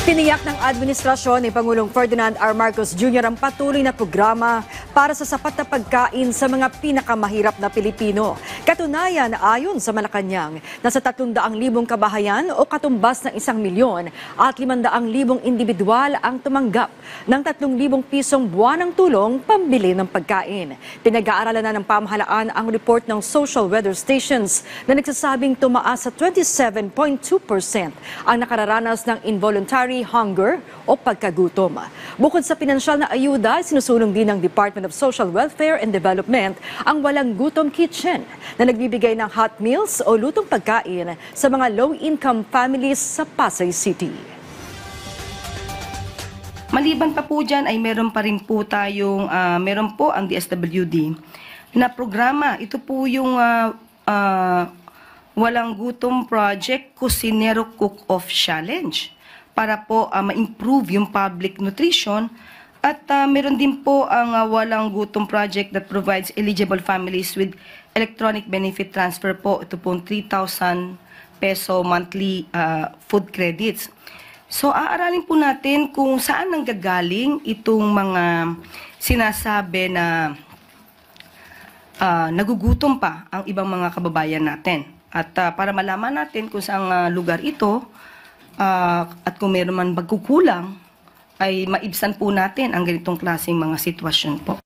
Tiniyak ng administrasyon ni Pangulong Ferdinand R. Marcos Jr. ang patuloy na programa para sa sapat na pagkain sa mga pinakamahirap na Pilipino. Katunayan, ayon sa Malacanang, nasa 300,000 kabahayan o katumbas ng 1 milyon at 500,000 individual ang tumanggap ng 3,000 pisong buwanang tulong pambili ng pagkain. Pinag-aaralan na ng pamahalaan ang report ng social weather stations na nagsasabing tumaas sa 27.2% ang nakararanas ng involuntary hunger o pagkagutom. Bukod sa pinansyal na ayuda, sinusulong din ng Department of Social Welfare and Development ang Walang Gutom Kitchen na nagbibigay ng hot meals o lutong pagkain sa mga low-income families sa Pasay City. Maliban pa po dyan ay meron pa rin po tayong, meron po ang DSWD na programa. Ito po yung Walang Gutom Project Kusinero Cook-Off Challenge para po ma-improve yung public nutrition. At meron din po ang Walang Gutom Project that provides eligible families with electronic benefit transfer po. Ito po 3,000 peso monthly food credits. So aaralin po natin kung saan nanggagaling itong mga sinasabi na nagugutom pa ang ibang mga kababayan natin. At para malaman natin kung saang lugar ito, at kung meron man pagkukulang, ay maibsan po natin ang ganitong klaseng mga sitwasyon po.